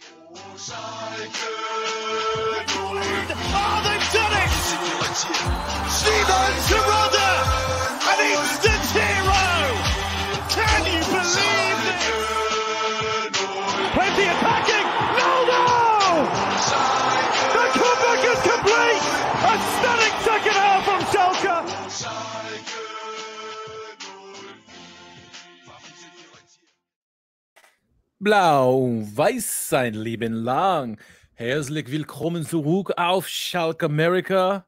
Oh, they've done it! Rouven Schroder, an instant hero! Can you believe it? Plenty of packing! No! The comeback is complete! A stunning second half from Schalke! Blau-Weiß sein Leben lang. Herzlich willkommen zurück auf SchalkeMerica.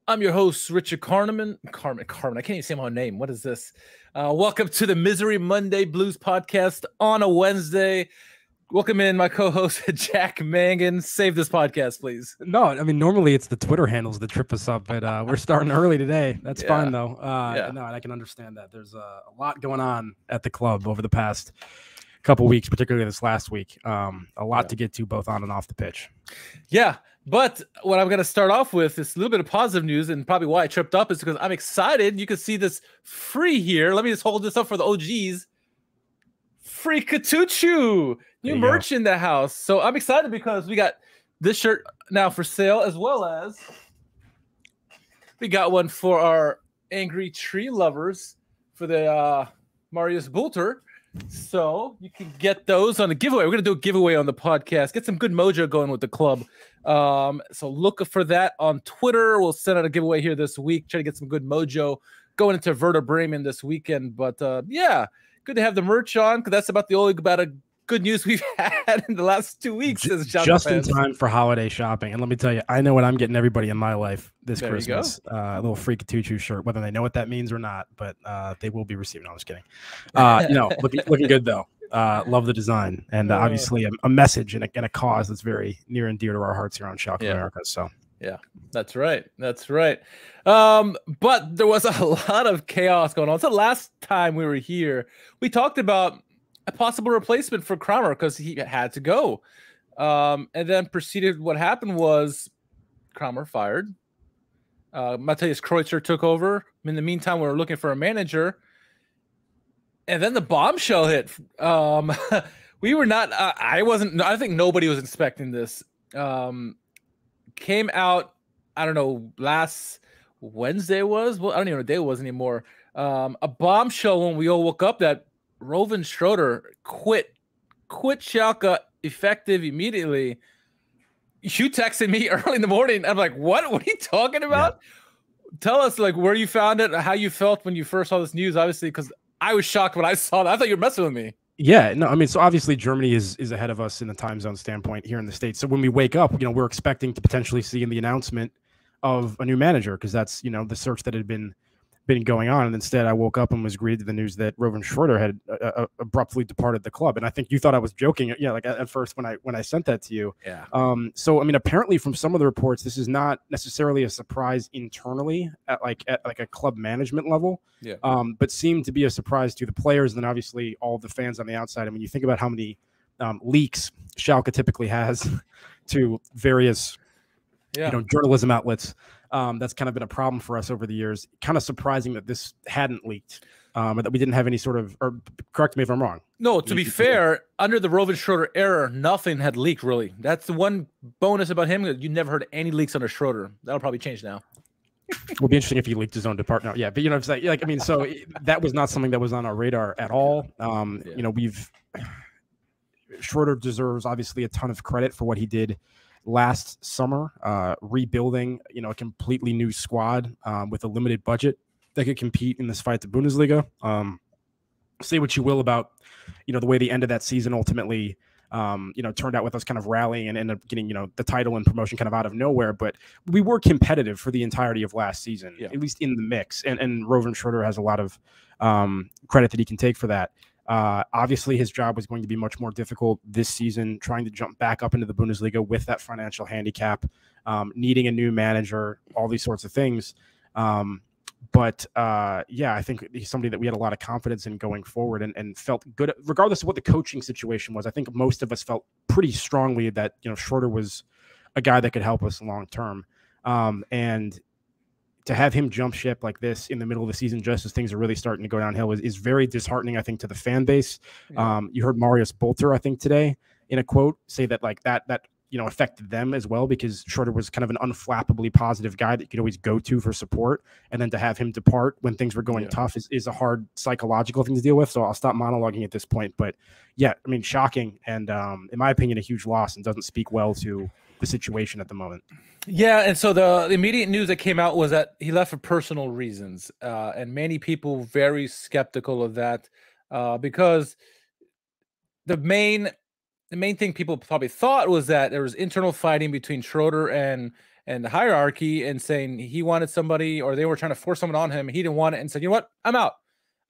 I'm your host, Richard Carmen. I can't even say my own name. What is this? Welcome to the Misery Monday Blues podcast on a Wednesday. Welcome in my co-host, Jack Mangan. Save this podcast, please. No, I mean, normally it's the Twitter handles that trip us up, but we're starting early today. That's fine, though. No, and I can understand that. There's a lot going on at the club over the past couple weeks, particularly this last week. A lot to get to both on and off the pitch. Yeah, but what I'm going to start off with is a little bit of positive news, and probably why I tripped up is because I'm excited. You can see this free here. Let me just hold this up for the OGs. Free Katuchu, new merch in the house. So I'm excited because we got this shirt now for sale, as well as we got one for our angry tree lovers for the Marius Bulter. So you can get those on a giveaway. We're going to do a giveaway on the podcast. Get some good mojo going with the club. So look for that on Twitter. We'll send out a giveaway here this week. Try to get some good mojo going into Werder Bremen this weekend. But yeah, good to have the merch on, because that's about the only good news we've had in the last 2 weeks. Just in time for holiday shopping. And let me tell you, I know what I'm getting everybody in my life this Christmas. A little Free Katuchu shirt, whether they know what that means or not, but they will be receiving. No, I'm just kidding. Looking good, though. Love the design. And obviously a message and a cause that's very near and dear to our hearts here on SchalkeMerica. So yeah, that's right. That's right. But there was a lot of chaos going on. So last time we were here, we talked about a possible replacement for Kramer because he had to go. And then what happened was Kramer fired. Matthias Kreutzer took over. In the meantime, we were looking for a manager. And then the bombshell hit. We were not, I think nobody was expecting this. Came out, I don't know, last Wednesday was? Well, I don't even know what day it was anymore. A bombshell when we all woke up that Rouven Schroder quit Schalke effective immediately. You texted me early in the morning. I'm like, what are you talking about? Yeah. Tell us where you found it, how you felt when you first saw this news, obviously, because I was shocked when I saw that. I thought you were messing with me. Yeah, no, I mean, so obviously Germany is ahead of us in the time zone standpoint here in the States. So when we wake up, we're expecting to potentially see in the announcement of a new manager, because that's, the search that had been going on. And instead I woke up and was greeted to the news that Rouven Schroder had abruptly departed the club. And I think you thought I was joking. Yeah. At first when I sent that to you. Yeah. So, I mean, apparently from some of the reports, this is not necessarily a surprise internally at a club management level. Yeah. But seemed to be a surprise to the players. And then obviously all the fans on the outside. I mean, you think about how many leaks Schalke typically has to various, journalism outlets. That's kind of been a problem for us over the years. Kind of surprising that this hadn't leaked, and that we didn't have any sort of, or correct me if I'm wrong. No, to be fair, under the Rouven Schroder era, nothing had leaked, really. That's the one bonus about him. You never heard any leaks under Schroder. That'll probably change now. It would be interesting if he leaked his own department. Yeah, but it's so that was not something that was on our radar at all. Schroder deserves obviously a ton of credit for what he did last summer, rebuilding, a completely new squad with a limited budget that could compete in this fight to Bundesliga. Say what you will about, the way the end of that season ultimately, turned out with us kind of rallying and ended up getting, the title and promotion kind of out of nowhere. But we were competitive for the entirety of last season, at least in the mix. And Rouven Schroder has a lot of credit that he can take for that. Obviously, his job was going to be much more difficult this season, trying to jump back up into the Bundesliga with that financial handicap, needing a new manager, all these sorts of things. But I think he's somebody that we had a lot of confidence in going forward and felt good, regardless of what the coaching situation was. I think most of us felt pretty strongly that, Schroder was a guy that could help us long term. And to have him jump ship like this in the middle of the season, just as things are really starting to go downhill, is very disheartening, I think, to the fan base. You heard Marius Bulter, I think, today, in a quote, say that like that affected them as well, because Schroder was kind of an unflappably positive guy that you could always go to for support. And then to have him depart when things were going tough is a hard psychological thing to deal with. So I'll stop monologuing at this point. But yeah, I mean, shocking. And in my opinion, a huge loss, and doesn't speak well to the situation at the moment. Yeah, and so the immediate news that came out was that he left for personal reasons, and many people very skeptical of that, because the main thing people probably thought was that there was internal fighting between Schroder and the hierarchy, and saying he wanted somebody, or they were trying to force someone on him. He didn't want it, and said, "You know what? I'm out."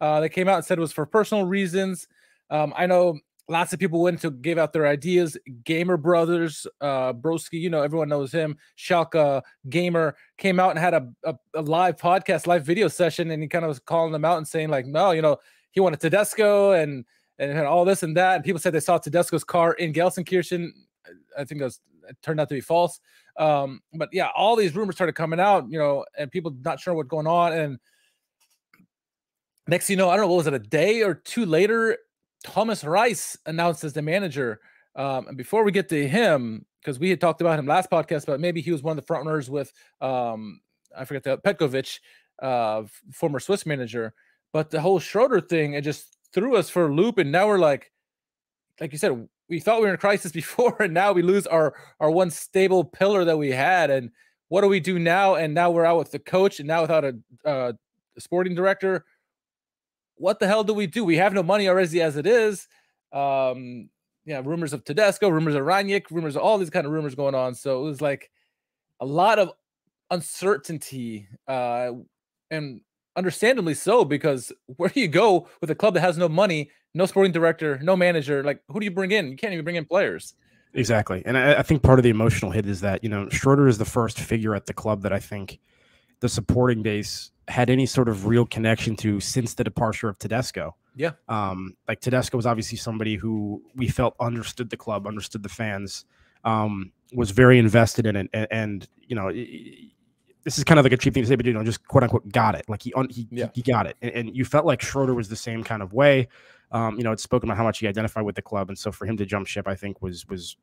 They came out and said it was for personal reasons. I know lots of people gave out their ideas. Gamer Brothers, Broski, everyone knows him. Schalke Gamer came out and had a live podcast, live video session, and he kind of was calling them out and saying like, no, he wanted Tedesco and had all this and that. And people said they saw Tedesco's car in Gelsenkirchen. I think it turned out to be false. But yeah, all these rumors started coming out, and people not sure what's going on. And next, I don't know, what was it, a day or two later, Thomas Reis announced as the manager. And before we get to him, because we had talked about him last podcast, but maybe he was one of the front runners with, I forget Petkovic, former Swiss manager. But the whole Schroder thing, it just threw us for a loop. And now we're like you said, we thought we were in a crisis before, and now we lose our one stable pillar that we had. And what do we do now? And now we're out with the coach, and now without a sporting director. What the hell do we do? We have no money already as it is. Rumors of Tedesco, rumors of Ranić, rumors of all these kind of rumors going on. So it was like a lot of uncertainty, and understandably so, because where do you go with a club that has no money, no sporting director, no manager? Like, who do you bring in? You can't even bring in players. Exactly. And I think part of the emotional hit is that, Schroder is the first figure at the club that I think the supporting base had any sort of real connection to since the departure of Tedesco. Yeah. Like Tedesco was obviously somebody who we felt understood the club, understood the fans, was very invested in it. And this is kind of like a cheap thing to say, but, just quote unquote got it. Like he got it. And you felt like Schroder was the same kind of way. It's spoken about how much he identified with the club. And so for him to jump ship, I think was just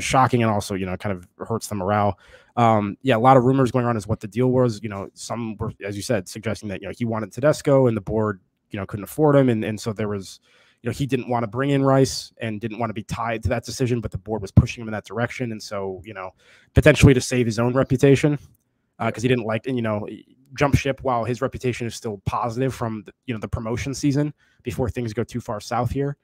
shocking, and also, kind of hurts the morale. A lot of rumors going on as what the deal was. Some were, as you said, suggesting that, he wanted Tedesco and the board, couldn't afford him. And so there was, he didn't want to bring in Rice and didn't want to be tied to that decision, but the board was pushing him in that direction. And so, potentially to save his own reputation, because he didn't like, jump ship while his reputation is still positive from the promotion season before things go too far south here.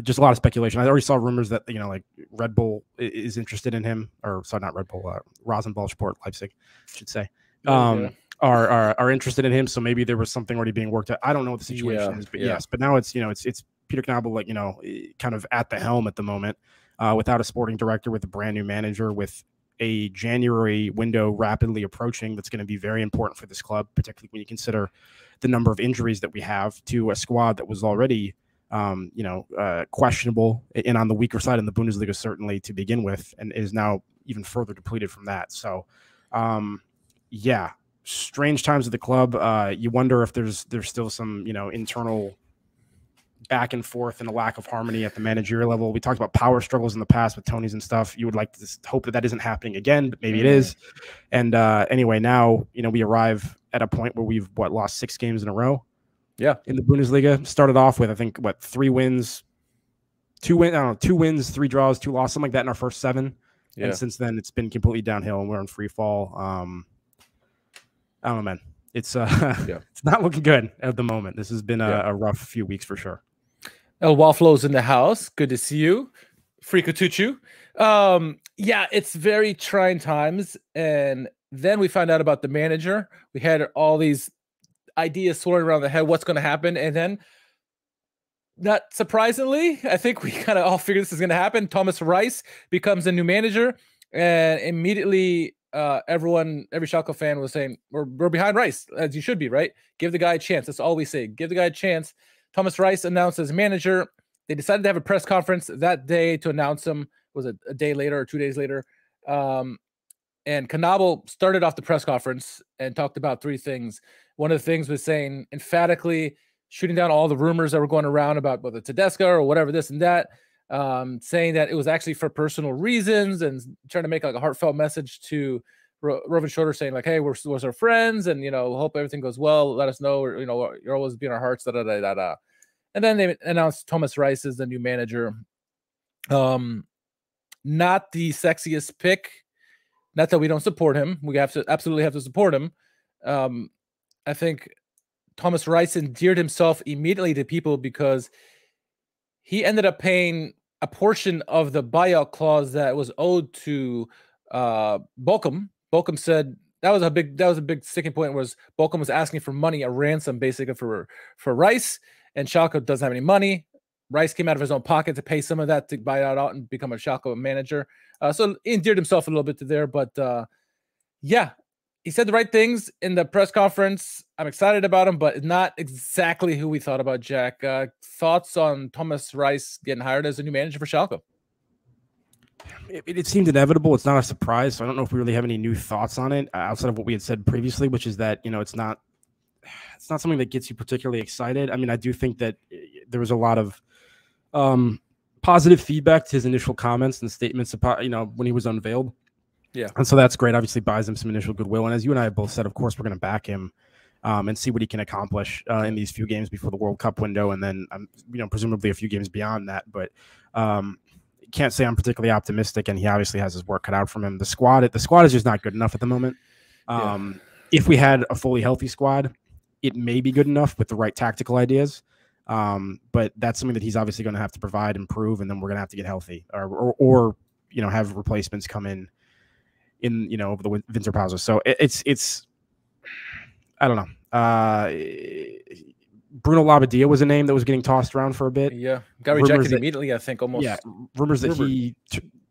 Just a lot of speculation. I already saw rumors that, like Red Bull is interested in him, or sorry, not Red Bull, Rasenball Sport Leipzig, I should say, are interested in him. So maybe there was something already being worked out. I don't know what the situation is, but yes, but now it's, it's Peter Knabel, like, kind of at the helm at the moment, without a sporting director, with a brand new manager, with a January window rapidly approaching. That's going to be very important for this club, particularly when you consider the number of injuries that we have to a squad that was already questionable and on the weaker side in the Bundesliga, certainly to begin with, and is now even further depleted from that. So, strange times at the club. You wonder if there's still some, internal back and forth and a lack of harmony at the managerial level. We talked about power struggles in the past with Tonys and stuff. You would like to hope that isn't happening again, but maybe it is. And anyway, now, we arrive at a point where we've lost 6 games in a row. Yeah, in the Bundesliga. Started off with, I think, 3 wins, 2 wins, 3 draws, 2 losses, something like that in our first 7. Yeah. And since then, it's been completely downhill, and we're in free fall. I don't know, man. It's it's not looking good at the moment. This has been a rough few weeks for sure. El Waflo's in the house. Good to see you, Frikatuchu. It's very trying times, and then we found out about the manager. We had all these ideas swirling around the head, what's going to happen, and then, not surprisingly, I think we kind of all figured this is going to happen. Thomas Reis becomes the new manager, and immediately every Schalke fan was saying, we're behind Reis, as you should be, right? Give the guy a chance. That's all we say. Give the guy a chance. Thomas Reis announced as manager. They decided to have a press conference that day to announce him. Was it a day later or 2 days later? And Knabel started off the press conference and talked about 3 things. One of the things was saying emphatically, shooting down all the rumors that were going around about whether Tedesco or whatever, this and that, saying that it was actually for personal reasons and trying to make like a heartfelt message to Rouven Schroder, saying like, hey, we're our friends, and hope everything goes well. Let us know, or, you're always be in our hearts. Da da da da da. And then they announced Thomas Reis as the new manager. Not the sexiest pick. Not that we don't support him. We absolutely have to support him. I think Thomas Reis endeared himself immediately to people because he ended up paying a portion of the buyout clause that was owed to Bochum. Bochum said that was a big sticking point, was Bochum was asking for money, a ransom basically for Reis, and Schalke doesn't have any money. Reis came out of his own pocket to pay some of that to buy it out and become a Schalke manager. So he endeared himself a little bit to there, but yeah, he said the right things in the press conference. I'm excited about him, but not exactly who we thought about, Jack. Thoughts on Thomas Reis getting hired as a new manager for Schalke? It seemed inevitable. It's not a surprise. So I don't know if we really have any new thoughts on it outside of what we had said previously, which is that, it's not something that gets you particularly excited. I mean, I do think that there was a lot of positive feedback to his initial comments and statements about, when he was unveiled. Yeah. And so that's great. Obviously buys him some initial goodwill. And as you and I have both said, of course, we're going to back him and see what he can accomplish in these few games before the World Cup window. And then, presumably a few games beyond that. But can't say I'm particularly optimistic. And he obviously has his work cut out from him. The squad is just not good enough at the moment. If we had a fully healthy squad, it may be good enough with the right tactical ideas. But that's something that he's obviously going to have to provide and prove, and then we're going to have to get healthy or have replacements come in over the winter pauses. So it's I don't know. Bruno Labbadia was a name that was getting tossed around for a bit. Yeah, got rejected immediately, I think, almost. Yeah, rumors that he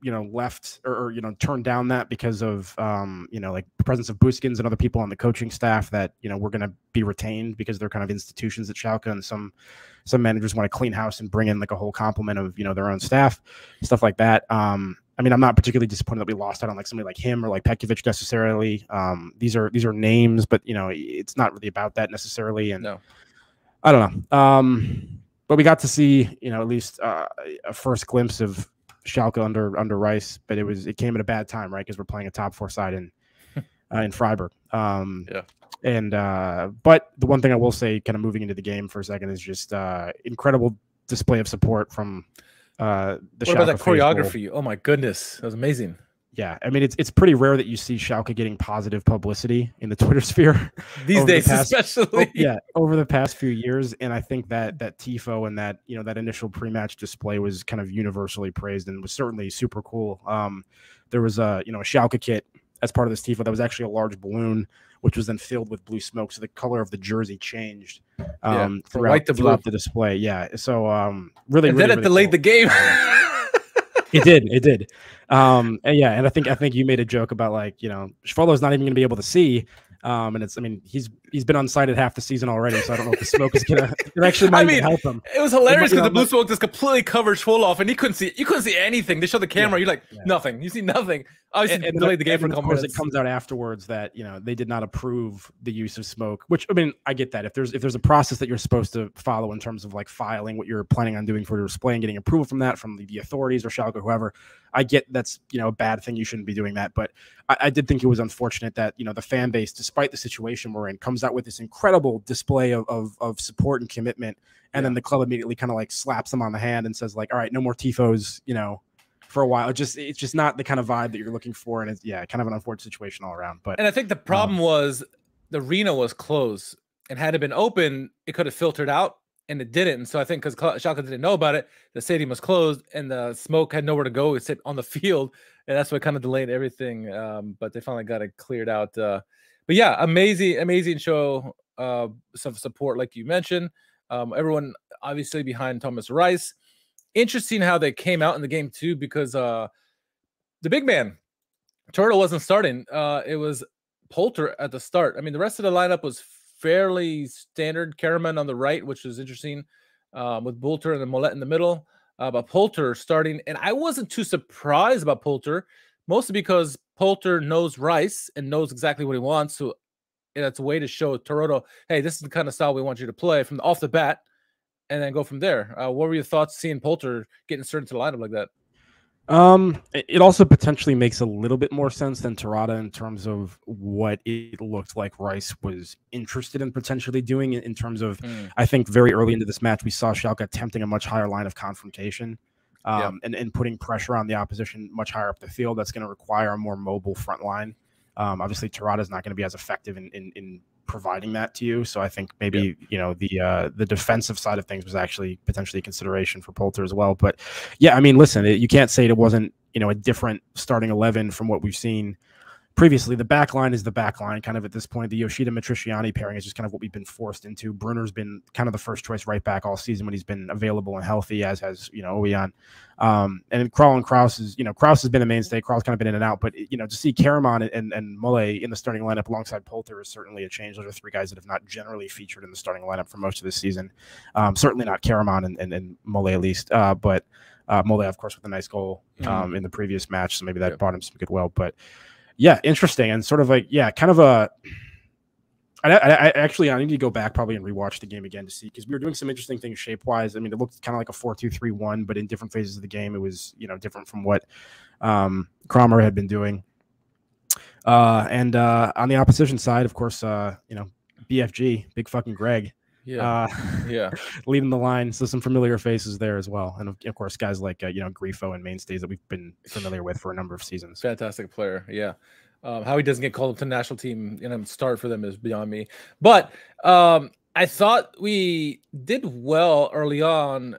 left or turned down that because of like the presence of Buskins and other people on the coaching staff that were going to be retained because they're kind of institutions at Schalke, and some managers want to clean house and bring in like a whole complement of their own staff, stuff like that. I mean, I'm not particularly disappointed that we lost out on like somebody like him or like Pekovic necessarily. These are names, but it's not really about that necessarily. And no, I don't know. But we got to see at least a first glimpse of Schalke under Reis, but it came at a bad time, right? Because we're playing a top 4 side in Freiburg. Yeah. And but the one thing I will say, kind of moving into the game for a second, is just incredible display of support from the What Schalke about that choreography? faithful. Oh my goodness, that was amazing. Yeah, I mean, it's pretty rare that you see Schalke getting positive publicity in the Twitter sphere these days, especially. Over the past few years, and I think that Tifo and that that initial pre-match display was kind of universally praised and was certainly super cool. There was a a Schalke kit as part of this Tifo that was actually a large balloon, which was then filled with blue smoke, so the color of the jersey changed throughout the display. Yeah, so really, and really, then it delayed the game. It did. And I think you made a joke about like, Schwolo's not even going to be able to see. And he's been on site half the season already, so I don't know if the smoke is gonna actually might even help him. It was hilarious because the blue smoke just completely covered Schwolo off, and you couldn't see anything. They showed the camera, you're like nothing. You see nothing. Obviously, delayed the game for a couple minutes. It comes out afterwards that they did not approve the use of smoke. Which I get that if there's a process that you're supposed to follow in terms of like filing what you're planning on doing for your display and getting approval from that from the authorities or Schalke or whoever, I get that's a bad thing. You shouldn't be doing that. But I did think it was unfortunate that the fan base, despite the situation we're in, comes out with this incredible display of support and commitment, and then the club immediately kind of like slaps them on the hand and says like, all right, no more tifos, for a while. It's just not the kind of vibe that you're looking for, and it's kind of an unfortunate situation all around. But I think the problem was the arena was closed, and had it been open, it could have filtered out, and it didn't. And so I think because Schalke didn't know about it, the stadium was closed, and the smoke had nowhere to go except on the field, and that's what kind of delayed everything. But they finally got it cleared out. But yeah, amazing show. Some support, like you mentioned. Everyone obviously behind Thomas Reis. Interesting how they came out in the game too, because the big man Turtle wasn't starting. It was Poulter at the start. I mean, the rest of the lineup was fairly standard. Kramer on the right, which was interesting, with Poulter and the Mollet in the middle. But Poulter starting, and I wasn't too surprised about Poulter, mostly because Poulter knows Reis and knows exactly what he wants. So that's a way to show Toronto, hey, this is the kind of style we want you to play from off the bat, and then go from there. What were your thoughts seeing Poulter get inserted into the lineup like that? It also potentially makes a little bit more sense than Tirada in terms of what it looked like Reis was interested in potentially doing in terms of, I think very early into this match, we saw Schalke attempting a much higher line of confrontation and putting pressure on the opposition much higher up the field. That's going to require a more mobile front line. Obviously Tirada is not going to be as effective in providing that to you. So I think maybe, the defensive side of things was actually potentially a consideration for Poulter as well. But yeah, I mean, listen, you can't say it wasn't, a different starting 11 from what we've seen previously. The back line is the back line kind of at this point. The Yoshida-Matriciani pairing is just kind of what we've been forced into. Brunner's been kind of the first choice right back all season when he's been available and healthy, as has, Ouwejan. And Krall and Kraus is, Kraus has been a mainstay. Krall's kind of been in and out. But, to see Karaman and Mole in the starting lineup alongside Poulter is certainly a change. Those are three guys that have not generally featured in the starting lineup for most of this season. Certainly not Karaman and Mole at least. But Mole, of course, with a nice goal in the previous match. So maybe that brought him some goodwill. But yeah, interesting. And sort of like, kind of a, I need to go back probably and rewatch the game again to see, because we were doing some interesting things shape-wise. I mean, it looked kind of like a 4-2-3-1, but in different phases of the game, it was, different from what Kramer had been doing. And on the opposition side, of course, BFG, Big Fucking Greg. Leading the line. So some familiar faces there as well. And of course, guys like, Grifo and mainstays that we've been familiar with for a number of seasons. Fantastic player. Yeah. How he doesn't get called up to the national team and start for them is beyond me. But I thought we did well early on,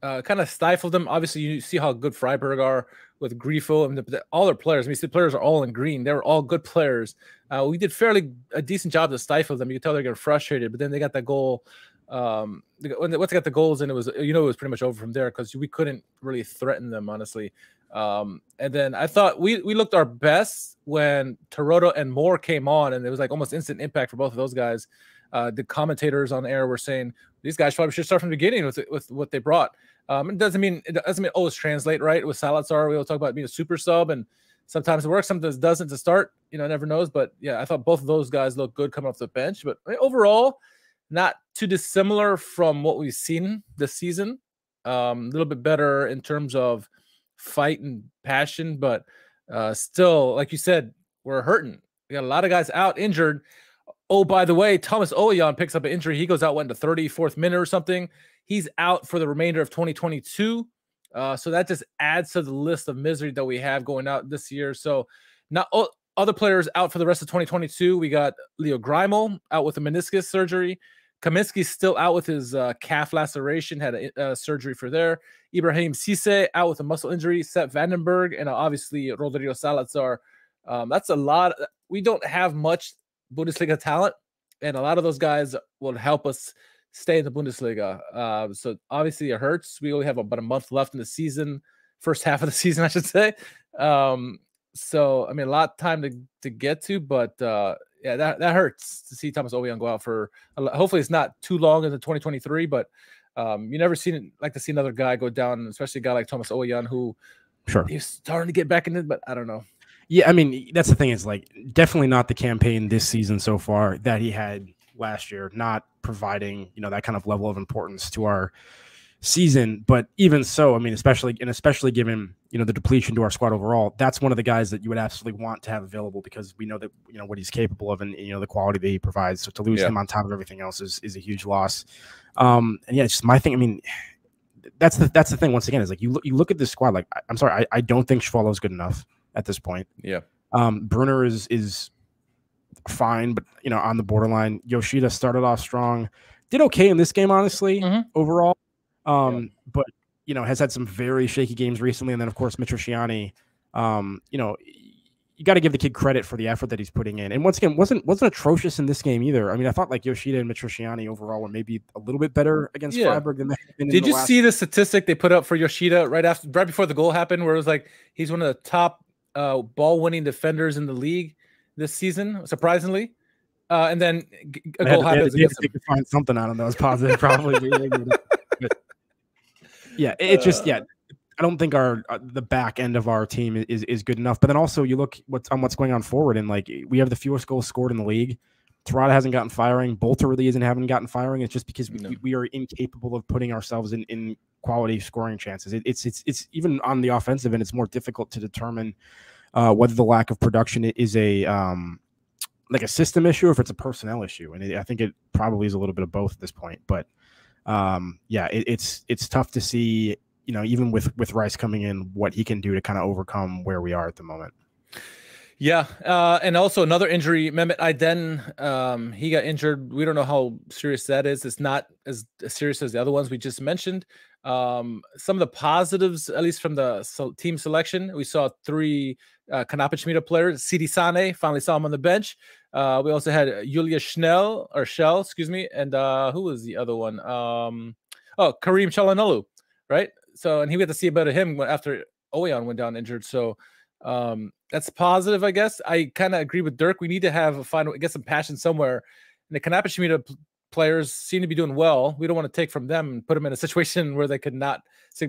kind of stifled them. Obviously, you see how good Freiburg are with Grifo and all their players. I mean, the players are all in green. They were all good players. We did a decent job to stifle them. You could tell they're getting frustrated, but then they got that goal. Once they got the goals in, it was it was pretty much over from there because we couldn't really threaten them, honestly. And then I thought we looked our best when Toronto and Moore came on, and it was like almost instant impact for both of those guys. The commentators on air were saying these guys probably should start from the beginning with what they brought. It doesn't mean always translate right. With Salazar, we all talk about being a super sub, and sometimes it works, sometimes it doesn't to start. Never knows. But yeah, I thought both of those guys looked good coming off the bench. But overall, not too dissimilar from what we've seen this season. A little bit better in terms of fight and passion, but still, like you said, we're hurting. We got a lot of guys out injured. Oh, by the way, Thomas Ouwejan picks up an injury. He goes out into 34th minute or something. He's out for the remainder of 2022. So that just adds to the list of misery that we have going out this year. So not other players out for the rest of 2022. We got Leo Greimel out with a meniscus surgery. Kaminsky's still out with his calf laceration, had a surgery for there. Ibrahim Cisse out with a muscle injury. Sepp Vandenberg, and obviously Rodrigo Salazar. That's a lot. We don't have much Bundesliga talent, and a lot of those guys will help us stay in the Bundesliga. So obviously it hurts. We only have about a month left in the season, first half of the season, I should say. So, I mean, a lot of time to get to, but yeah, that hurts to see Thomas Ouwejan go out for, hopefully it's not too long into 2023, but you never like to see another guy go down, especially a guy like Thomas Ouwejan, who he's starting to get back in it, but I don't know. Yeah, I mean, that's the thing, is like definitely not the campaign this season so far that he had last year, not providing, that kind of level of importance to our season. But even so, I mean, especially given, the depletion to our squad overall, that's one of the guys that you would absolutely want to have available, because we know that, what he's capable of and, the quality that he provides. So to lose him on top of everything else is a huge loss. And yeah, it's just my thing. I mean, that's the thing, once again, is like you look at this squad, like, I'm sorry, I don't think Schwallow is good enough at this point. Yeah. Brunner is fine, but on the borderline. Yoshida started off strong, did okay in this game, honestly, overall. But has had some very shaky games recently, and then of course Matriciani. You got to give the kid credit for the effort that he's putting in, and once again, wasn't atrocious in this game either. I mean, I thought like Yoshida and Matriciani overall were maybe a little bit better against Freiburg than they had been. Did you see the statistic they put up for Yoshida right before the goal happened, where it was like he's one of the top ball-winning defenders in the league this season, surprisingly. And then a goal happens against him. To find something out of those positive, probably. But yeah, it's just I don't think the back end of our team is good enough. But then also you look what's going on forward, and like we have the fewest goals scored in the league. Tirada hasn't gotten firing. Bolter really haven't gotten firing. It's just because No. we are incapable of putting ourselves in quality scoring chances. It's even on the offensive end, it's more difficult to determine whether the lack of production is a like a system issue or if it's a personnel issue. And I think it probably is a little bit of both at this point. But yeah, it's tough to see, you know, even with Reis coming in, what he can do to kind of overcome where we are at the moment. Yeah, and also another injury, Mehmet Aydin, he got injured. We don't know how serious that is. It's not as serious as the other ones we just mentioned. Some of the positives, at least from the team selection, we saw 3 Kanapachmita players. Sidi Sane, finally saw him on the bench. We also had Julia Schell, excuse me, and who was the other one? Kareem Çalhanoğlu, right? So, and he got to see a bit of him after Ouwejan went down injured. So, that's positive, I guess. I kind of agree with Dirk. We need to get some passion somewhere. And the Kanapachmita players seem to be doing well. We don't want to take from them and put them in a situation where they could not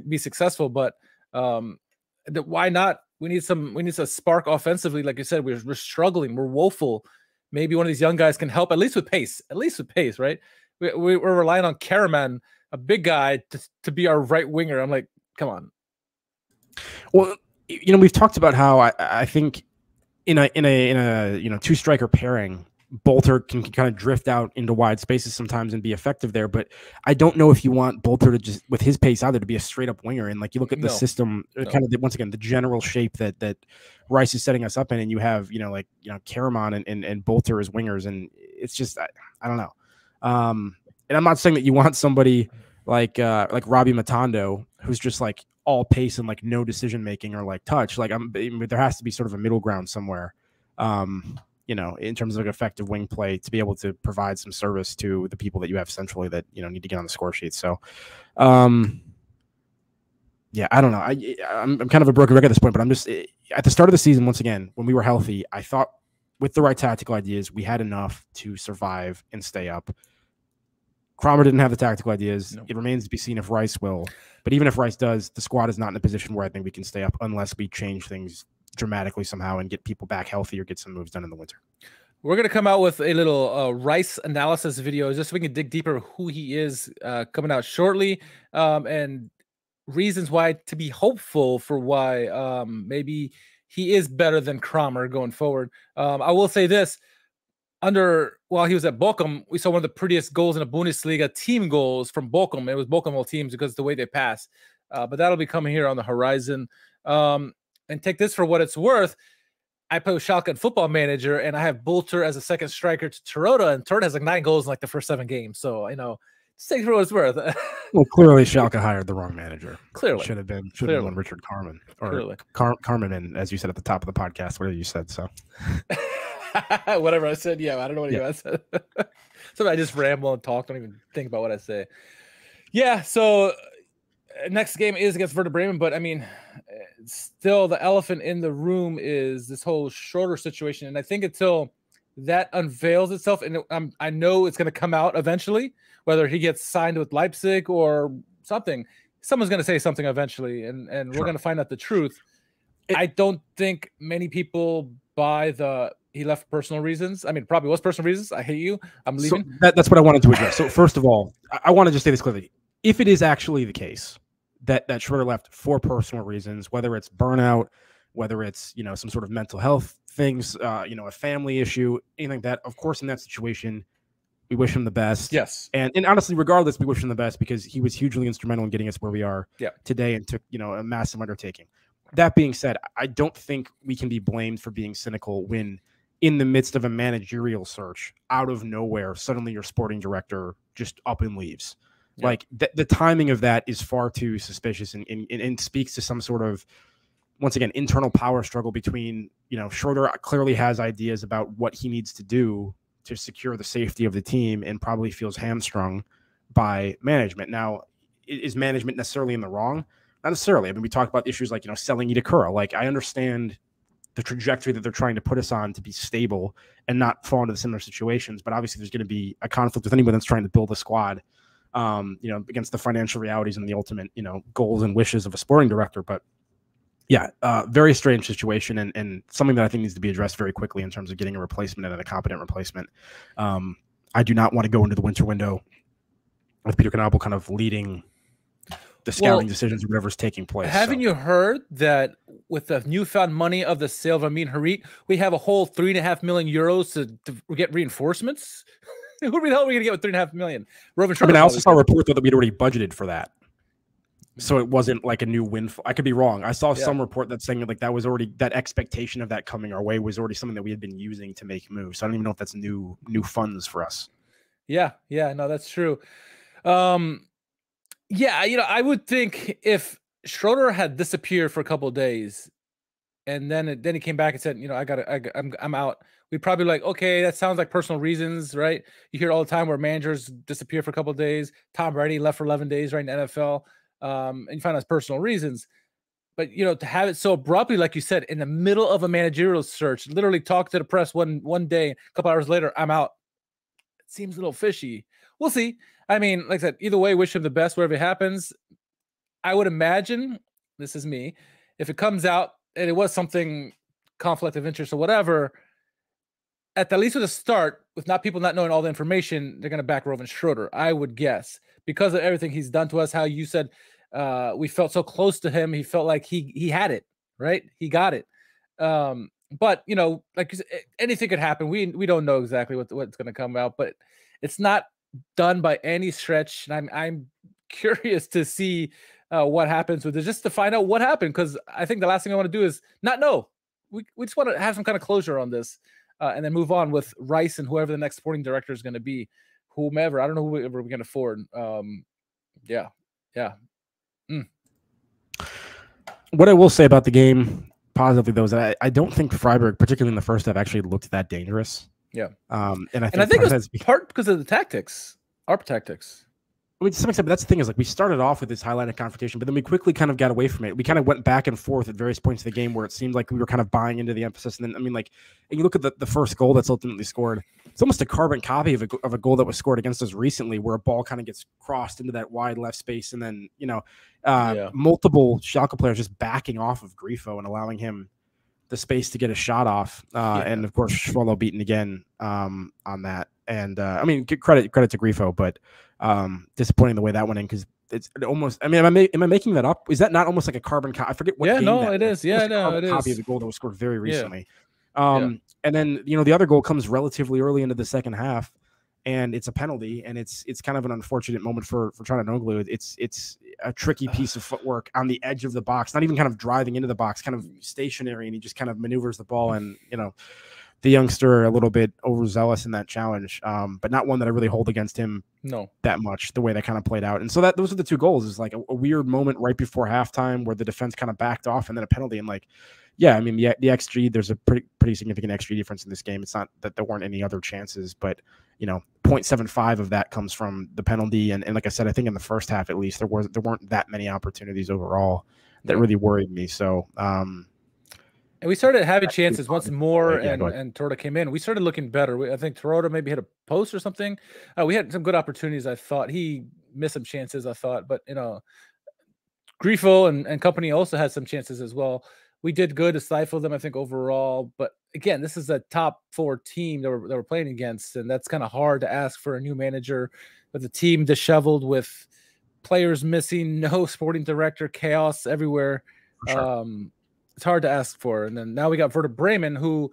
be successful. But why not? We need a spark offensively. Like you said, we're struggling. We're woeful. Maybe one of these young guys can help, at least with pace. Right? We're relying on Kramer, a big guy, to be our right winger. I'm like, come on. Well, you know, we've talked about how I think in a 2-striker pairing, Bolter can kind of drift out into wide spaces sometimes and be effective there. But I don't know if you want Bolter to just, with his pace either, to be a straight up winger. And like you look at the system, kind of once again the general shape that Reis is setting us up in, and you have Kramer and Bolter as wingers, and it's just I don't know. And I'm not saying that you want somebody like Robbie Matondo, who's just like all pace and like no decision making or like touch. Like there has to be sort of a middle ground somewhere, in terms of like effective wing play to be able to provide some service to the people that you have centrally that need to get on the score sheet. So, yeah, I don't know. I'm kind of a broken record at this point, but I'm just at the start of the season. Once again, when we were healthy, I thought with the right tactical ideas, we had enough to survive and stay up. Kramer didn't have the tactical ideas. No. It remains to be seen if Reis will. But even if Reis does, the squad is not in a position where I think we can stay up unless we change things dramatically somehow and get people back healthy or get some moves done in the winter. We're going to come out with a little Reis analysis video just so we can dig deeper who he is, coming out shortly, and reasons why to be hopeful for why maybe he is better than Kramer going forward. I will say this. While he was at Bochum, we saw one of the prettiest goals in the Bundesliga, team goals from Bochum. It was Bochum all teams because of the way they pass. But that'll be coming here on the horizon. And take this for what it's worth. I play with Schalke and Football Manager, and I have Bolter as a second striker to Tirada, and Tirada has like 9 goals in like the first 7 games. So, just take it for what it's worth. Well, clearly Schalke hired the wrong manager. Clearly. Should have been Richard Carmen. Or Carmen, as you said at the top of the podcast, whatever you said. So whatever I said, yeah, I don't know what I said. So I just ramble and talk, don't even think about what I say. Yeah, so next game is against Werder Bremen, but I mean, still the elephant in the room is this whole Schroder situation, and I think until that unveils itself, and I know it's going to come out eventually, whether he gets signed with Leipzig or something, someone's going to say something eventually, and we're going to find out the truth. I don't think many people buy he left for personal reasons. I mean, probably was personal reasons. I hate you. I'm leaving. So that's what I wanted to address. So first of all, I want to just say this clearly. If it is actually the case that Schroder left for personal reasons, whether it's burnout, whether it's, some sort of mental health things, a family issue, anything like that, of course, in that situation, we wish him the best. Yes. And honestly, regardless, we wish him the best because he was hugely instrumental in getting us where we are today and took, a massive undertaking. That being said, I don't think we can be blamed for being cynical when in the midst of a managerial search, out of nowhere, suddenly your sporting director just up and leaves. Yeah. Like the timing of that is far too suspicious and speaks to some sort of, once again, internal power struggle between, Schroder clearly has ideas about what he needs to do to secure the safety of the team and probably feels hamstrung by management. Now, is management necessarily in the wrong? Not necessarily. I mean, we talked about issues like, selling Itakura. Like, I understand the trajectory that they're trying to put us on to be stable and not fall into the similar situations. But obviously there's going to be a conflict with anyone that's trying to build a squad, against the financial realities and the ultimate, goals and wishes of a sporting director. But Yeah, very strange situation, and something that I think needs to be addressed very quickly in terms of getting a replacement and a competent replacement. I do not want to go into the winter window with Peter Knobel kind of leading the scouting decisions or whatever's taking place. Haven't you heard that with the newfound money of the sale of Amin Harit, we have a whole €3.5 million to get reinforcements? Who the hell are we going to get with $3.5 million? Rouven Schroder. I mean, I also saw a report that we'd already budgeted for that. So it wasn't like a new windfall. I could be wrong. I saw some report that's saying like that was already, that expectation of that coming our way was already something that we had been using to make moves. So I don't even know if that's new funds for us. Yeah, no, that's true. Yeah, I would think if Schroder had disappeared for a couple of days, and then he came back and said, I'm out. We'd probably like, okay, that sounds like personal reasons, right? You hear all the time where managers disappear for a couple of days. Tom Brady left for 11 days right in the NFL. And you find out personal reasons. But, to have it so abruptly, like you said, in the middle of a managerial search, literally talk to the press one day, a couple hours later, I'm out. It seems a little fishy. We'll see. I mean, like I said, either way, wish him the best wherever it happens. I would imagine, this is me, if it comes out and it was something conflict of interest or whatever, at least with a start, with people not knowing all the information, they're going to back Rouven Schroder, I would guess, because of everything he's done to us. How you said we felt so close to him. He felt like he had it, right? He got it. But, like you said, anything could happen. We don't know exactly what's going to come out, but it's not done by any stretch. And I'm curious to see what happens with it, just to find out what happened, because I think the last thing I want to do is not know. We just want to have some kind of closure on this, and then move on with Rice and whoever the next sporting director is going to be, whomever. I don't know whoever we can afford. Yeah. What I will say about the game positively, though, is that I don't think Freiburg, particularly in the first half, actually looked that dangerous. Yeah. And I think it was part because of the tactics, our tactics. I mean, to some extent, but that's the thing is, like, we started off with this highlighted confrontation, but then we quickly kind of got away from it. We kind of went back and forth at various points of the game where it seemed like we were kind of buying into the emphasis. And then, I mean, like, and you look at the first goal that's ultimately scored, it's almost a carbon copy of a goal that was scored against us recently, where a ball kind of gets crossed into that wide left space. And then, multiple Schalke players just backing off of Grifo and allowing him the space to get a shot off. And of course, Schwallow beaten again on that. And I mean, credit to Grifo, but disappointing the way that went in, because it's almost. I mean, am I making that up? Is that not almost like a carbon copy? I forget what. Yeah, game no, that it is. Yeah, no, it is. Copy of the goal that was scored very recently. And then the other goal comes relatively early into the second half, and it's a penalty, and it's kind of an unfortunate moment for Çalhanoğlu. It's a tricky piece of footwork on the edge of the box, not even kind of driving into the box, kind of stationary, and he just kind of maneuvers the ball, and the youngster a little bit overzealous in that challenge, but not one that I really hold against him that much, the way that kind of played out. And so those are the two goals, is like a weird moment right before halftime where the defense kind of backed off, and then a penalty. And like, I mean, the XG, there's a pretty significant XG difference in this game. It's not that there weren't any other chances, but 0.75 of that comes from the penalty. And like I said, I think in the first half, at least, there weren't that many opportunities overall that really worried me. So, and we started having chances once more, and Torda came in. We started looking better. I think Torda maybe hit a post or something. We had some good opportunities, I thought. He missed some chances, I thought. But, Grifo and company also had some chances as well. We did good to stifle them, I think, overall. But, again, this is a top 4 team that we're playing against, and that's kind of hard to ask for a new manager with the team disheveled, with players missing, no sporting director, chaos everywhere. Sure. It's hard to ask for. And then now we got Werder Bremen, who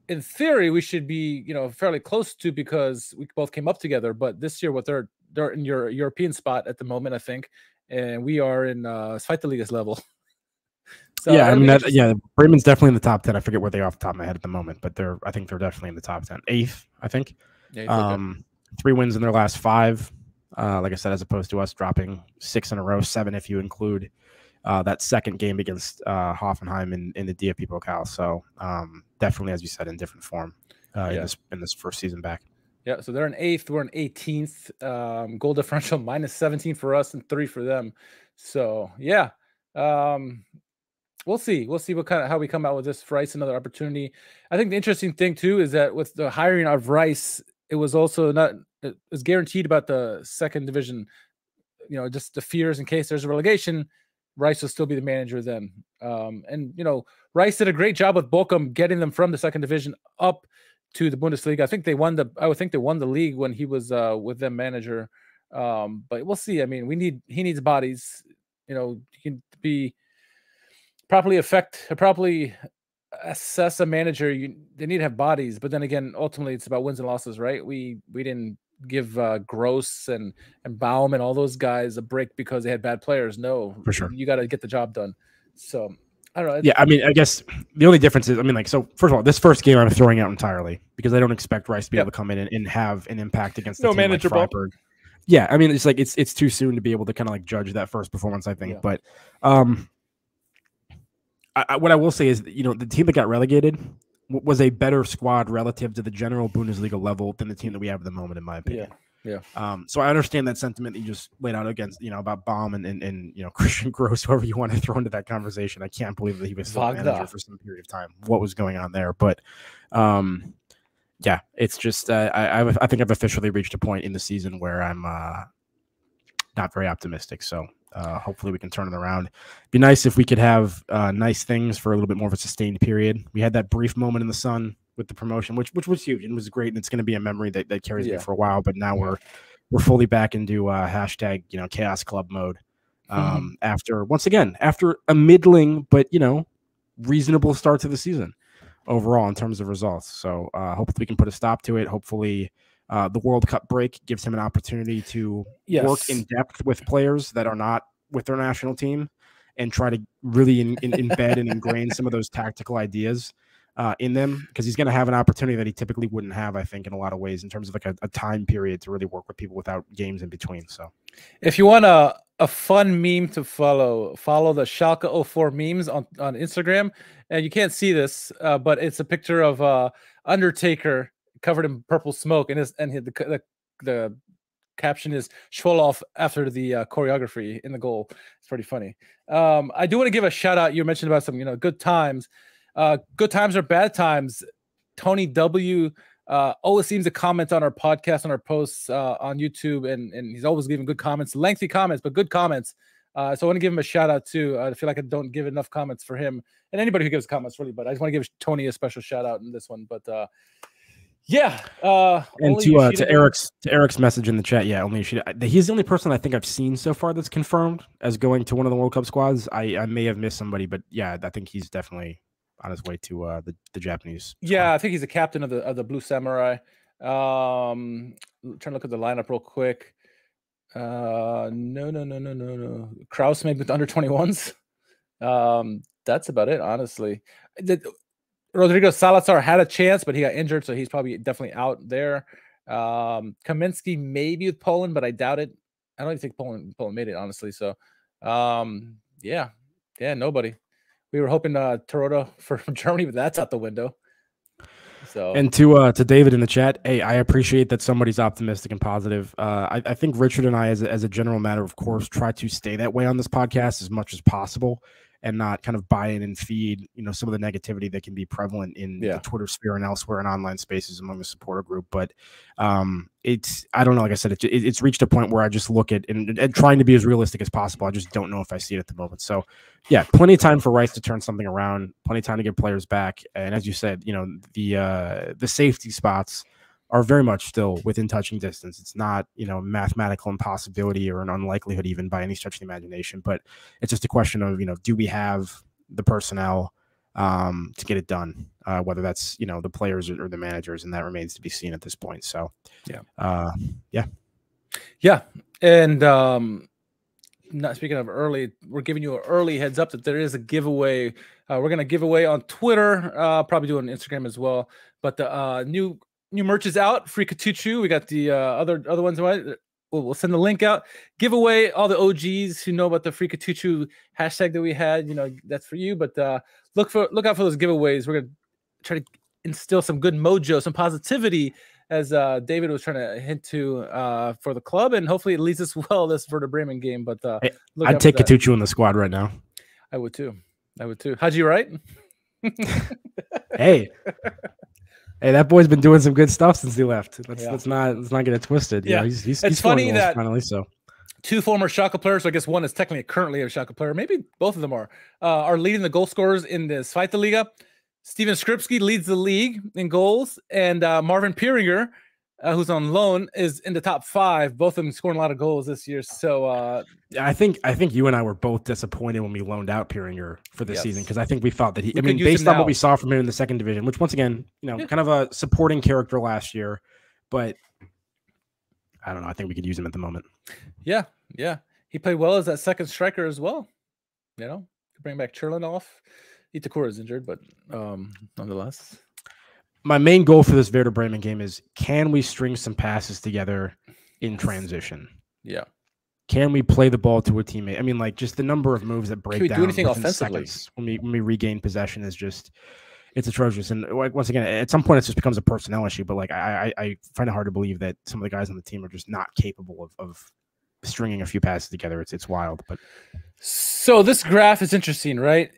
in theory we should be, fairly close to, because we both came up together. But this year, they're in your European spot at the moment, I think, and we are in Zweite level. So yeah, I mean, Bremen's definitely in the top 10. I forget where they are off the top of my head at the moment, but I think they're definitely in the top 10. 8th, I think. Yeah, 3 wins in their last 5. Like I said, as opposed to us dropping 6 in a row, 7 if you include that second game against Hoffenheim in the DFB Pokal. So definitely, as you said, in different form in this first season back. Yeah, so they're in 8th. We're in 18th. Goal differential -17 for us and 3 for them. So yeah, we'll see. We'll see how we come out with this. For Rice, another opportunity. I think the interesting thing too is that with the hiring of Rice, it was also it was guaranteed about the second division. Just the fears in case there's a relegation. Reis will still be the manager then. And you know, Reis did a great job with Bochum getting them from the second division up to the Bundesliga. I think they won I would think they won the league when he was with them manager. But we'll see. I mean, he needs bodies. You know, he can be properly assess a manager. They need to have bodies, but then again, ultimately it's about wins and losses, right? We didn't give Gross and Baum and all those guys a break because they had bad players. No, for sure. You got to get the job done. So I don't know. Yeah, I mean, I guess the only difference is, I mean, like, so first of all, this first game I'm throwing out entirely because I don't expect Reis to be able to come in and have an impact against the team manager like Freiburg. Yeah, I mean, it's like it's too soon to be able to kind of like judge that first performance, I think. But what I will say is, you know, the team that got relegated was a better squad relative to the general Bundesliga level than the team that we have at the moment, in my opinion. Yeah. So I understand that sentiment that you just laid out against, you know, about Baum and you know, Christian Gross, whoever you want to throw into that conversation. I can't believe that he was still manager for some period of time. What was going on there? But yeah, it's just I think I've officially reached a point in the season where I'm not very optimistic. So hopefully we can turn it around. Be nice if we could have nice things for a little bit more of a sustained period. We had that brief moment in the sun with the promotion, which was huge and was great, and it's going to be a memory that carries me for a while. But now we're fully back into hashtag, you know, chaos club mode. After a middling but, you know, reasonable start to the season overall in terms of results. So hopefully we can put a stop to it. Hopefully the World Cup break gives him an opportunity to work in depth with players that are not with their national team and try to really embed and ingrain some of those tactical ideas in them, because he's going to have an opportunity that he typically wouldn't have, I think, in a lot of ways in terms of like a time period to really work with people without games in between. So if you want a fun meme to follow the Schalke 04 memes on Instagram. And you can't see this, but it's a picture of Undertaker covered in purple smoke, and the caption is Schwoloff after the choreography in the goal. It's pretty funny. I do want to give a shout out. You mentioned about some, you know, good times. Good times or bad times. Tony W always seems to comment on our podcast, on our posts on YouTube, and he's always giving good comments, lengthy comments, but good comments. So I want to give him a shout out too. I feel like I don't give enough comments for him and anybody who gives comments really, but I just want to give Tony a special shout out in this one. But yeah. And to Eric's message in the chat, only Yoshida. He's the only person I think I've seen so far that's confirmed as going to one of the World Cup squads. I may have missed somebody, but yeah, I think he's definitely on his way to the Japanese squad. Yeah, I think he's a captain of the Blue Samurai. Trying to look at the lineup real quick. No. Kraus maybe with the under 21s. That's about it, honestly. Rodrigo Salazar had a chance, but he got injured, so he's probably definitely out there. Kaminsky maybe with Poland, but I doubt it. I don't even think Poland made it, honestly. So yeah, nobody. We were hoping Toronto from Germany, but that's out the window. So, and to David in the chat, hey, I appreciate that somebody's optimistic and positive. I think Richard and I, as a general matter of course, try to stay that way on this podcast as much as possible, and not kind of buy in and feed, you know, some of the negativity that can be prevalent in the Twitter sphere and elsewhere in online spaces among the supporter group. But I don't know, like I said, it's reached a point where I just look at and trying to be as realistic as possible. I just don't know if I see it at the moment. So yeah, plenty of time for Reis to turn something around, plenty of time to get players back. And as you said, you know, the safety spots are very much still within touching distance. It's not, you know, mathematical impossibility or an unlikelihood even by any stretch of the imagination, but it's just a question of, you know, do we have the personnel to get it done, whether that's, you know, the players or the managers, and that remains to be seen at this point. So yeah. And not speaking of early, we're giving you an early heads up that there is a giveaway. We're going to give away on Twitter, probably do it on Instagram as well, but the new merch is out. Free Katuchu. We got the other ones. We'll send the link out. Giveaway. All the OGs who know about the Free Katuchu hashtag that we had, you know, that's for you. But look out for those giveaways. We're gonna try to instill some good mojo, some positivity, as David was trying to hint to for the club, and hopefully it leads us well this Werder Bremen game. But hey, I'd take Katuchu in the squad right now. I would too. Haji, right? Hey, that boy's been doing some good stuff since he left. Let's not get it twisted. Yeah, he's it's funny that finally. So Two former Schalke players, so I guess one is technically currently a Schalke player, maybe both of them are leading the goal scorers in the Zweite Liga. Steven Skripski leads the league in goals, and Marvin Pieringer, who's on loan, is in the top 5. Both of them scoring a lot of goals this year. So I think you and I were both disappointed when we loaned out Pieringer for this season, because I think we thought that I mean, based on what we saw from him in the second division, which once again, kind of a supporting character last year, but I don't know. I think we could use him at the moment. Yeah. He played well as that second striker as well. Could bring back Cherlin. Itakura is injured, but nonetheless. My main goal for this Werder Bremen game is, can we string some passes together in transition? Yeah. Can we play the ball to a teammate? I mean, like, just the number of moves that break down do anything offensively when we regain possession is just, it's atrocious. And once again, at some point, it just becomes a personnel issue. But like, I find it hard to believe that some of the guys on the team are just not capable of stringing a few passes together. It's wild. But so this graph is interesting, right?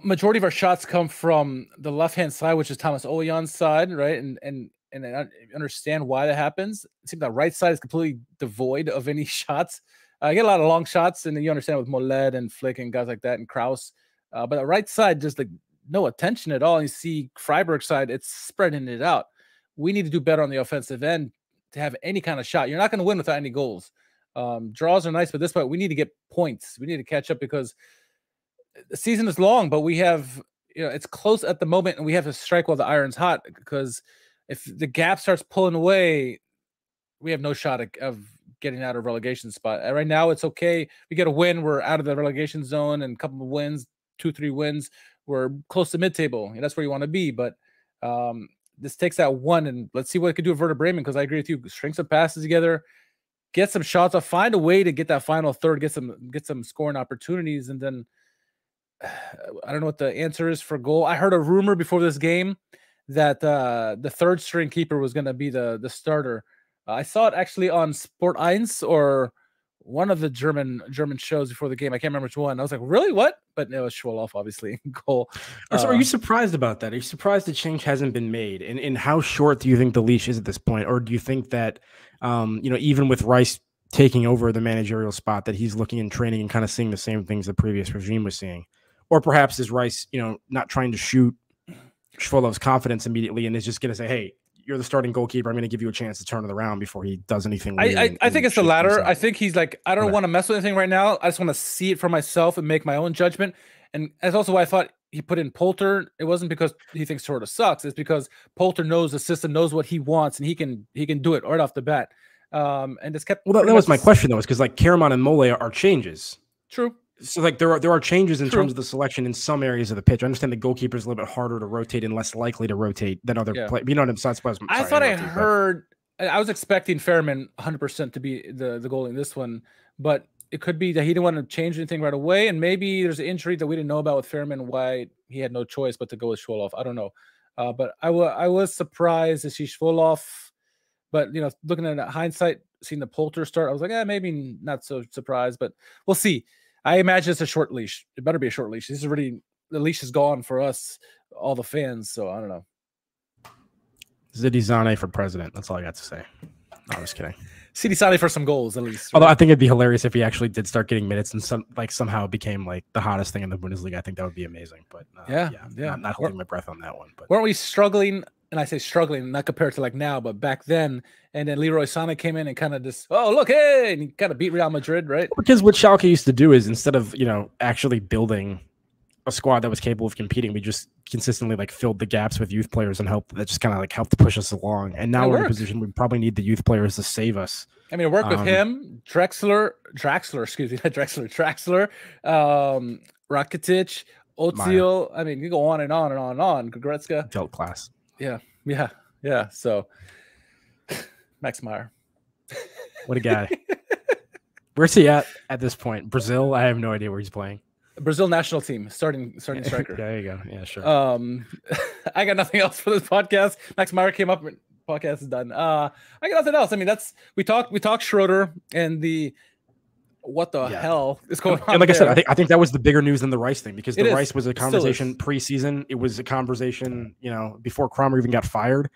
Majority of our shots come from the left-hand side, which is Thomas Ouwejan's side, right? And I understand why that happens. It seems that right side is completely devoid of any shots. I get a lot of long shots, and you understand with Moled and Flick and guys like that, and Kraus. But the right side, just like no attention at all. And you see Freiburg's side, it's spreading it out. We need to do better on the offensive end to have any kind of shot. You're not going to win without any goals. Draws are nice, but this point, we need to get points. We need to catch up, because the season is long, but we have, it's close at the moment, and we have to strike while the iron's hot, because if the gap starts pulling away, we have no shot of getting out of relegation spot. Right now, it's okay. We get a win, we're out of the relegation zone, and a couple of wins, 2-3 wins, we're close to mid-table. That's where you want to be, but this takes that one, and let's see what it could do with Werder Bremen, because I agree with you. String some passes together, get some shots off, find a way to get that final third, get some scoring opportunities, and then I don't know what the answer is for goal. I heard a rumor before this game that the third string keeper was going to be the starter. I saw it actually on Sport 1 or one of the German shows before the game. I can't remember which one. I was like, really? What? But it was Schwoloff, obviously, goal. So are you surprised about that? Are you surprised the change hasn't been made? And how short do you think the leash is at this point? Or do you think that, even with Reis taking over the managerial spot, that he's looking in training and kind of seeing the same things the previous regime was seeing? Or perhaps is Reis, not trying to shoot Schwoloff's confidence immediately, and is just going to say, hey, you're the starting goalkeeper, I'm going to give you a chance to turn it around before he does anything. I think it's the latter. I think he's like, I don't want to mess with anything right now. I just want to see it for myself and make my own judgment. And that's also why I thought he put in Poulter. It wasn't because he thinks Schroder sucks. It's because Poulter knows the system, knows what he wants, and he can do it right off the bat. And just kept. Well, that was my question though, is because like Karaman and Mole are changes. True. So like there are changes in terms of the selection in some areas of the pitch. I understand the goalkeeper is a little bit harder to rotate and less likely to rotate than other players. You know what I'm saying? I thought I heard. I was expecting Fairman 100% to be the goalie in this one, but it could be that he didn't want to change anything right away, and maybe there's an injury that we didn't know about with Fairman, why he had no choice but to go with Schwoloff. I don't know, but I was surprised to see Schwoloff. But looking at hindsight, seeing the Poulter start, I was like, maybe not so surprised, but we'll see. I imagine it's a short leash. It better be a short leash. The leash is gone for us, all the fans. So I don't know. Zidane Zane for president. That's all I got to say. No, I'm just kidding. Zidane Zane for some goals at least. Although I think it'd be hilarious if he actually did start getting minutes and somehow became like the hottest thing in the Bundesliga. I think that would be amazing. But yeah. Not holding my breath on that one. But weren't we struggling? And I say struggling, not compared to like now, but back then. And then Leroy Sané came in and kind of just, oh, look, hey, and he kind of beat Real Madrid, right? Because what Schalke used to do is, instead of, actually building a squad that was capable of competing, we just consistently like filled the gaps with youth players and that just kind of like helped push us along. And now we're in a position we probably need the youth players to save us. I mean, work with him, Draxler, Rakitic, Ozil. I mean, you go on and on and on and on. Goretzka. Dealt class. Yeah. So Max Meyer. What a guy. Where's he at this point? Brazil? I have no idea where he's playing. Brazil national team, starting striker. There you go. Yeah, sure. I got nothing else for this podcast. Max Meyer came up. Podcast is done. I got nothing else. I mean, we talked Schroder and the what the hell is going on. And like I said, I think that was the bigger news than the Reis thing, because the Reis was a conversation preseason. It was a conversation, before Kramer even got fired.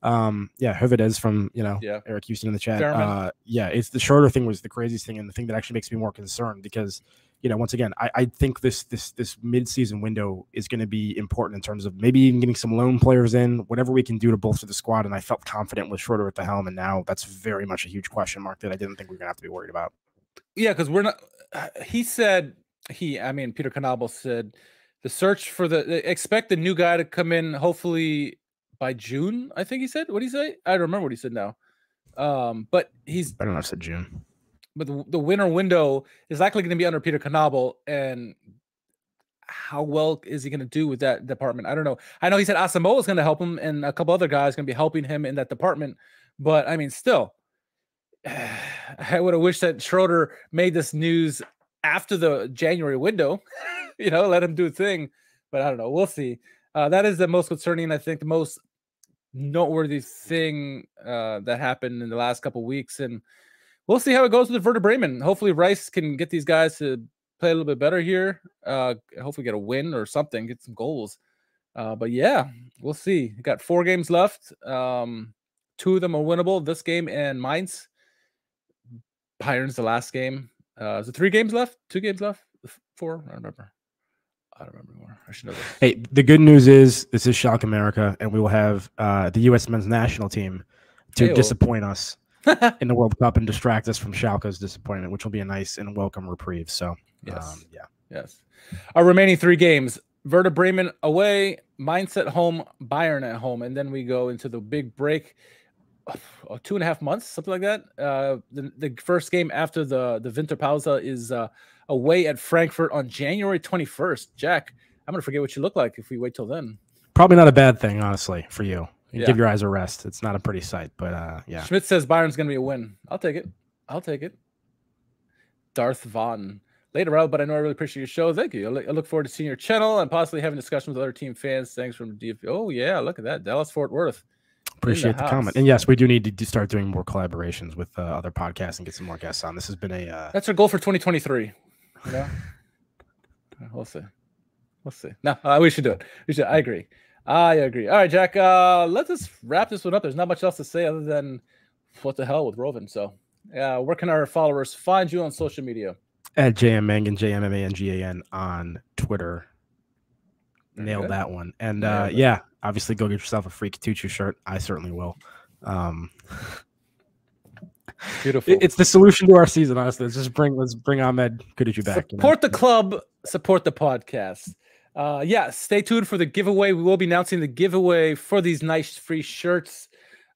Yeah, Hovedez from Eric Houston in the chat. Yeah, it's the Schroder thing was the craziest thing, and the thing that actually makes me more concerned because once again, I think this mid-season window is going to be important in terms of maybe even getting some loan players in, whatever we can do to bolster the squad. And I felt confident with Schroder at the helm, and now that's very much a huge question mark that I didn't think we were going to have to be worried about. Yeah, because we're not. He said Peter Canabo said the search for expect the new guy to come in hopefully by June. I think he said. What did he say? I don't remember what he said now. But he's. I don't know if I said June. But the winter window is likely going to be under Peter Canabo, and how well is he going to do with that department? I don't know. I know he said Asamoah is going to help him, and a couple other guys going to be helping him in that department. But I mean, still, I would have wished that Schroder made this news after the January window. Let him do a thing. But I don't know. We'll see. That is the most concerning. I think the most noteworthy thing that happened in the last couple of weeks, and we'll see how it goes with Werder Bremen. Hopefully Reis can get these guys to play a little bit better here. Hopefully get a win or something, get some goals. But yeah, we'll see. Got 4 games left. 2 of them are winnable. This game and Mainz. Bayern's the last game. Is it 3 games left? 2 games left? 4? I don't remember anymore. I should know this. Hey, the good news is this is SchalkeMerica, and we will have the U.S. men's national team to disappoint us in the World Cup and distract us from Schalke's disappointment, which will be a nice and welcome reprieve. So, yes. Our remaining 3 games: Werder Bremen away, Mainz at home, Bayern at home, and then we go into the big break. 2.5 months, something like that. The first game after the Winterpause is away at Frankfurt on January 21st. Jack, I'm gonna forget what you look like if we wait till then. Probably not a bad thing, honestly, for you. Give your eyes a rest. It's not a pretty sight, but yeah. Schmidt says Bayern's gonna be a win. I'll take it. Darth Von. Later out, but I know I really appreciate your show. Thank you. I look forward to seeing your channel and possibly having discussions with other team fans. Thanks from DFB. Oh yeah, look at that. Dallas Fort Worth. Appreciate the comment. And yes, we do need to start doing more collaborations with other podcasts and get some more guests on. This has been that's our goal for 2023. We'll see. No, we should do it. I agree. All right, Jack. Let's just wrap this one up. There's not much else to say other than what the hell with Rouven. So, where can our followers find you on social media? At JMMangan, JMMANGAN on Twitter. Nailed that one. And obviously go get yourself a free Katuchu shirt. I certainly will. Beautiful. It's the solution to our season, honestly. Let's bring Ahmed Katuchu back. Support the club, support the podcast. Stay tuned for the giveaway. We will be announcing the giveaway for these nice free shirts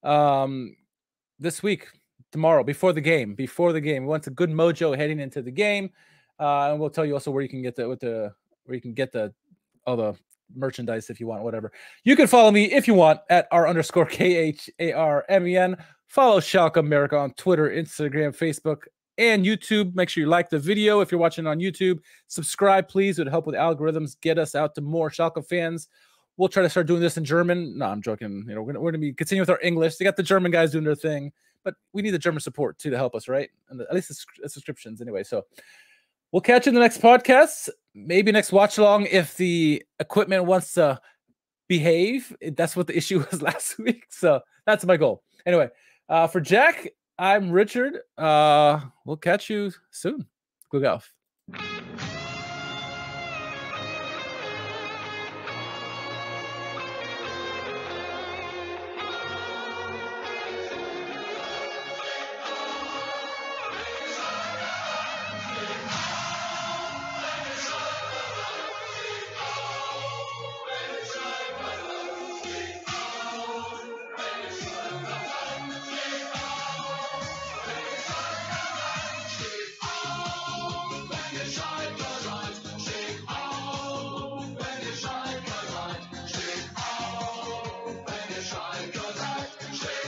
this week, tomorrow, before the game. We want a good mojo heading into the game. And we'll tell you also where you can get all the merchandise if you want, whatever. You can follow me if you want at @R_KHARMEN. Follow SchalkeMerica on Twitter, Instagram, Facebook, and YouTube. Make sure you like the video if you're watching on YouTube. Subscribe, please. It would help with algorithms. Get us out to more Schalke fans. We'll try to start doing this in German. No, I'm joking. We're going to be continuing with our English. They got the German guys doing their thing, but we need the German support too to help us, right? And at least the subscriptions anyway. So we'll catch you in the next podcast. Maybe next watch along if the equipment wants to behave. That's what the issue was last week. So that's my goal. Anyway, for Jack, I'm Richard. We'll catch you soon. Glück auf.